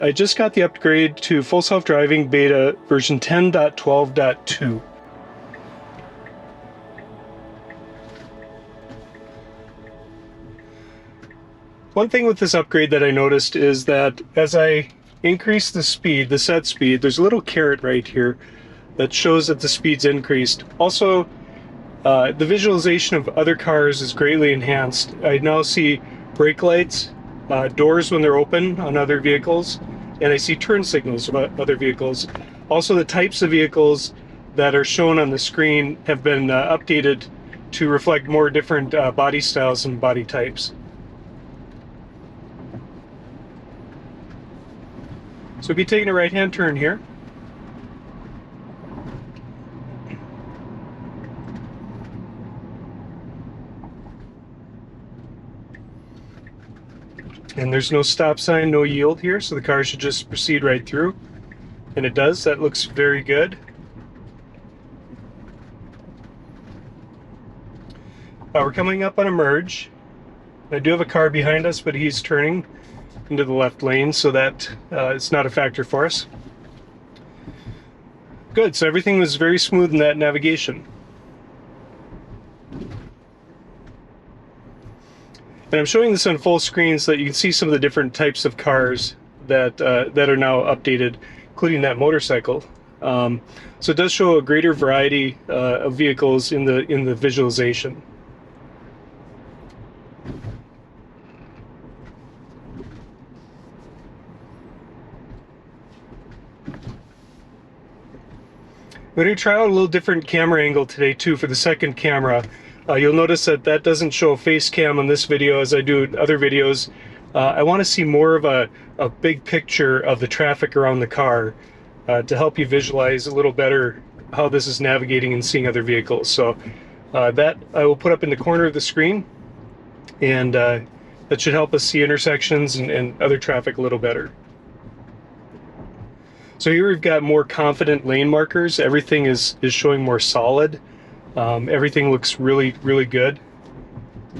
I just got the upgrade to full self-driving beta version 10.12.2. One thing with this upgrade that I noticed is that as I increase the speed, the set speed, there's a little caret right here that shows that the speed's increased. Also, the visualization of other cars is greatly enhanced. I now see brake lights, doors when they're open on other vehicles, and I see turn signals about other vehicles. Also, the types of vehicles that are shown on the screen have been updated to reflect more different body styles and body types. So we'll be taking a right-hand turn here. And there's no stop sign, no yield here, so the car should just proceed right through. And it does. That looks very good. We're coming up on a merge. I do have a car behind us, but he's turning into the left lane, so that it's not a factor for us. Good, so everything was very smooth in that navigation. And I'm showing this on full screen so that you can see some of the different types of cars that that are now updated, including that motorcycle. So it does show a greater variety of vehicles in the visualization. We're going to try out a little different camera angle today too for the second camera. You'll notice that that doesn't show a face cam on this video as I do in other videos. I want to see more of a big picture of the traffic around the car to help you visualize a little better how this is navigating and seeing other vehicles. So that I will put up in the corner of the screen, and that should help us see intersections and other traffic a little better. So here we've got more confident lane markers. Everything is showing more solid. Everything looks really, really good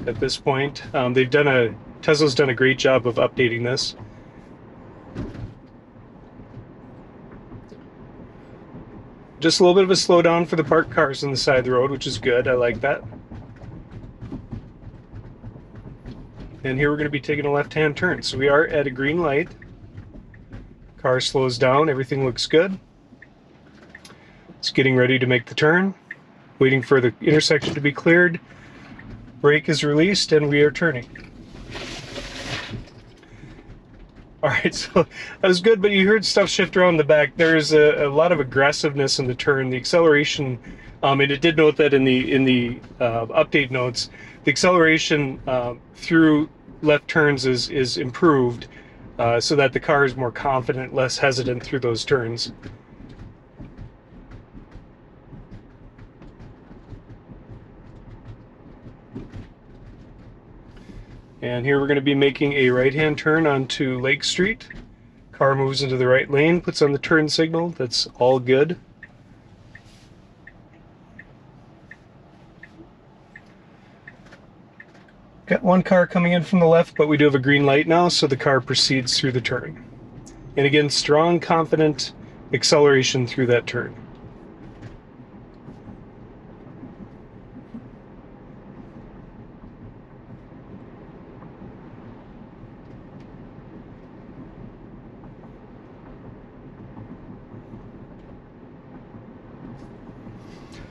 at this point. Tesla's done a great job of updating this. Just a little bit of a slowdown for the parked cars on the side of the road, which is good. I like that. And here we're going to be taking a left-hand turn. So we are at a green light. Car slows down, everything looks good. It's getting ready to make the turn. Waiting for the intersection to be cleared. Brake is released and we are turning. Alright, so that was good, but you heard stuff shift around the back. There's a lot of aggressiveness in the turn. The acceleration, and it did note that in the update notes, the acceleration through left turns is improved. So that the car is more confident, less hesitant through those turns. And here we're going to be making a right-hand turn onto Lake Street. Car moves into the right lane, puts on the turn signal. That's all good. Got one car coming in from the left, but we do have a green light now, so the car proceeds through the turn. And again, strong, confident acceleration through that turn.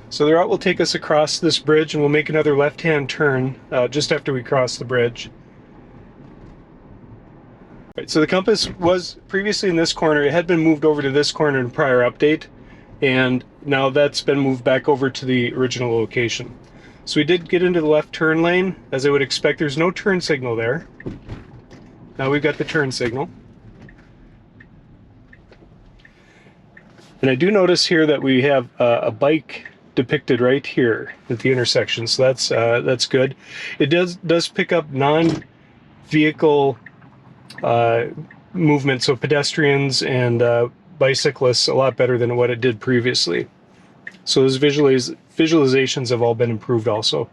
So the route will take us across this bridge, and we'll make another left-hand turn just after we cross the bridge. Right, so the compass was previously in this corner. It had been moved over to this corner in a prior update, and now that's been moved back over to the original location. So we did get into the left turn lane. As I would expect, there's no turn signal there. Now we've got the turn signal. And I do notice here that we have a bike depicted right here at the intersection, so that's good. It does pick up non-vehicle movement, so pedestrians and bicyclists, a lot better than what it did previously. So those visualizations have all been improved also.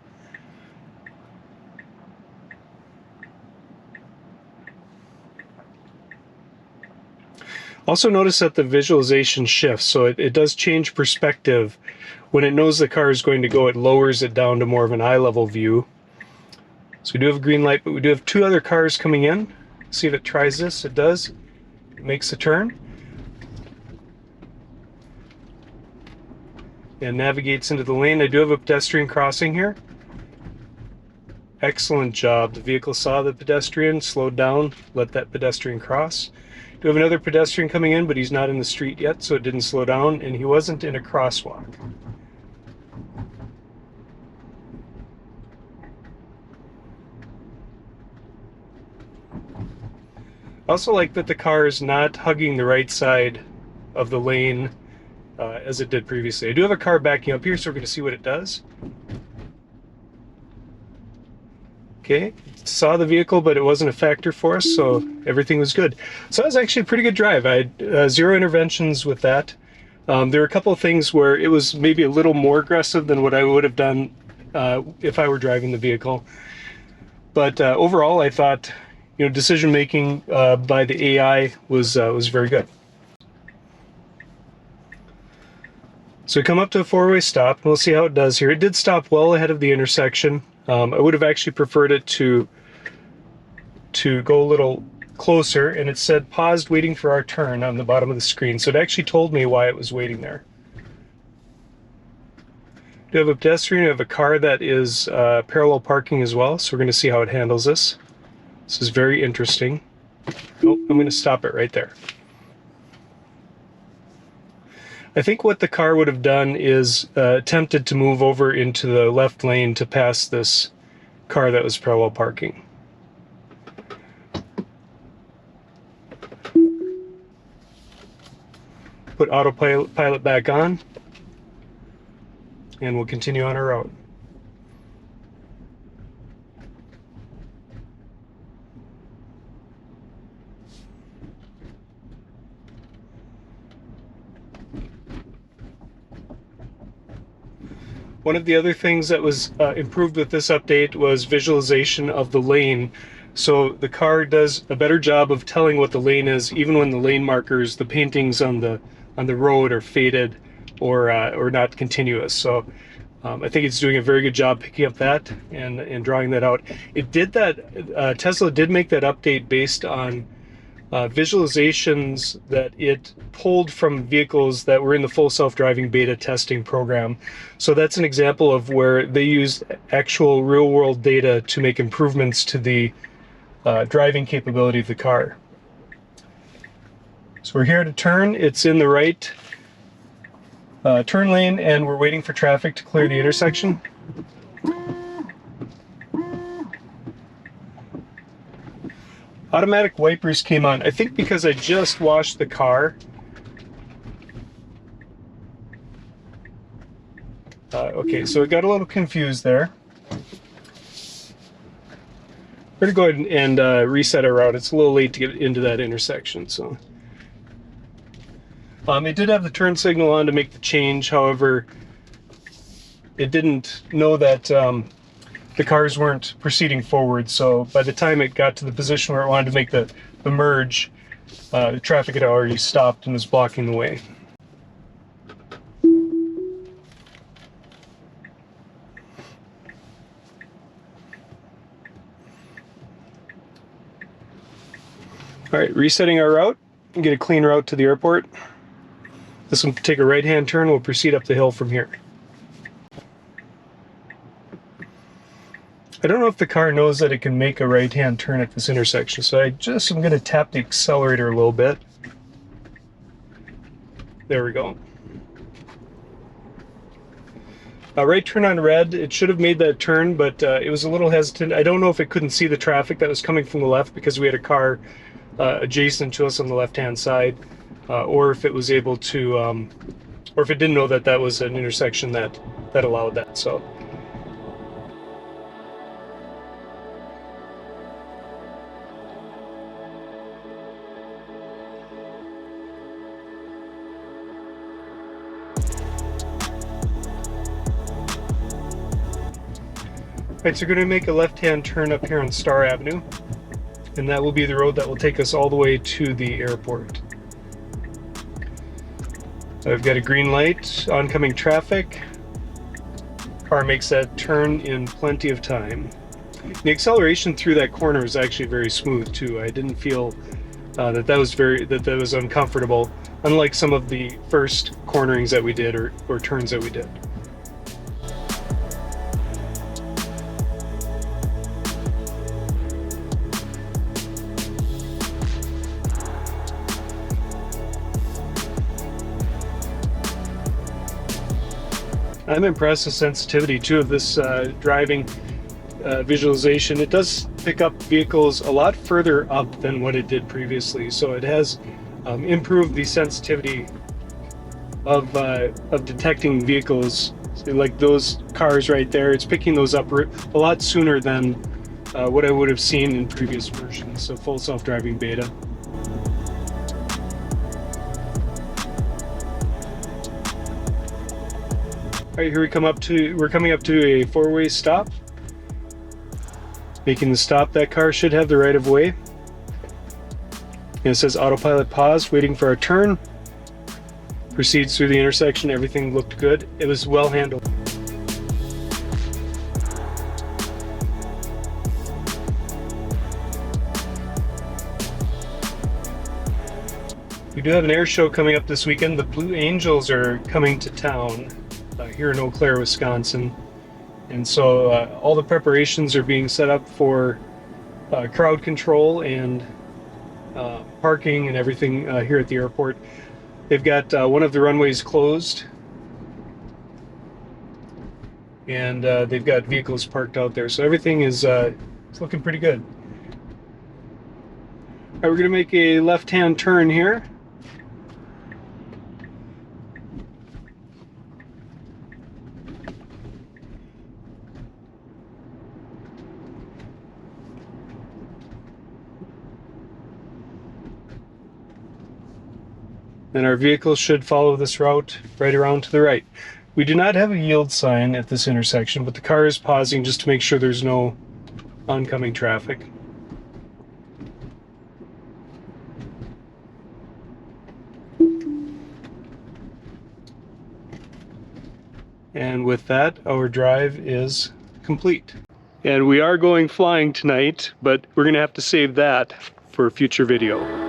Also notice that the visualization shifts, so it does change perspective. When it knows the car is going to go, it lowers it down to more of an eye level view. So we do have a green light, but we do have two other cars coming in. See if it tries this. It does. It makes the turn. And navigates into the lane. I do have a pedestrian crossing here. Excellent job. The vehicle saw the pedestrian, slowed down, let that pedestrian cross. Do have another pedestrian coming in, but he's not in the street yet, so it didn't slow down, and he wasn't in a crosswalk. I also like that the car is not hugging the right side of the lane as it did previously. I do have a car backing up here, so we're going to see what it does. Okay, saw the vehicle, but it wasn't a factor for us, so everything was good. So that was actually a pretty good drive. I had 0 interventions with that. There were a couple of things where it was maybe a little more aggressive than what I would have done if I were driving the vehicle. But overall, I thought, decision making by the AI was very good. So we come up to a 4-way stop, and we'll see how it does here. It did stop well ahead of the intersection. I would have actually preferred it to go a little closer, and it said paused waiting for our turn on the bottom of the screen. So it actually told me why it was waiting there. We have a pedestrian, we have a car that is parallel parking as well, so we're going to see how it handles this. This is very interesting. Oh, I'm going to stop it right there. I think what the car would have done is attempted to move over into the left lane to pass this car that was parallel parking. Put autopilot back on, and we'll continue on our route. One of the other things that was improved with this update was visualization of the lane. So the car does a better job of telling what the lane is, even when the lane markers, the paintings on the road are faded or not continuous. So I think it's doing a very good job picking up that and drawing that out. It did that. Tesla did make that update based on visualizations that it pulled from vehicles that were in the full self-driving beta testing program. So that's an example of where they used actual real-world data to make improvements to the driving capability of the car. So we're here to turn. It's in the right turn lane, and we're waiting for traffic to clear the intersection. Automatic wipers came on, I think because I just washed the car. Okay, so it got a little confused there. We're going to go ahead and reset our route. It's a little late to get into that intersection. So, it did have the turn signal on to make the change. However, it didn't know that the cars weren't proceeding forward. So by the time it got to the position where it wanted to make the merge, the traffic had already stopped and was blocking the way. All right, resetting our route and get a clean route to the airport. This one will take a right-hand turn. We'll proceed up the hill from here. I don't know if the car knows that it can make a right-hand turn at this intersection, so I'm going to tap the accelerator a little bit. There we go. Right turn on red. It should have made that turn, but it was a little hesitant. I don't know if it couldn't see the traffic that was coming from the left because we had a car adjacent to us on the left-hand side, or if it was able to, or if it didn't know that that was an intersection that allowed that. So. Alright, so we're going to make a left-hand turn up here on Star Avenue, and that will be the road that will take us all the way to the airport. I've got a green light, oncoming traffic. Car makes that turn in plenty of time. The acceleration through that corner was actually very smooth too. I didn't feel that was uncomfortable, unlike some of the first cornerings that we did or turns that we did. I'm impressed with sensitivity too of this driving visualization. It does pick up vehicles a lot further up than what it did previously, so it has improved the sensitivity of detecting vehicles like those cars right there. It's picking those up a lot sooner than what I would have seen in previous versions of full self-driving beta. All right, here we're coming up to a four-way stop. Making the stop, that car should have the right of way. And it says autopilot paused, waiting for our turn. Proceeds through the intersection, everything looked good. It was well handled. We do have an air show coming up this weekend. The Blue Angels are coming to town here in Eau Claire, Wisconsin. And so all the preparations are being set up for crowd control and parking and everything here at the airport. They've got one of the runways closed, and they've got vehicles parked out there. So everything is it's looking pretty good. All right, we're going to make a left-hand turn here. And our vehicle should follow this route right around to the right. We do not have a yield sign at this intersection, but the car is pausing just to make sure there's no oncoming traffic. And with that, our drive is complete. And we are going flying tonight, but we're going to have to save that for a future video.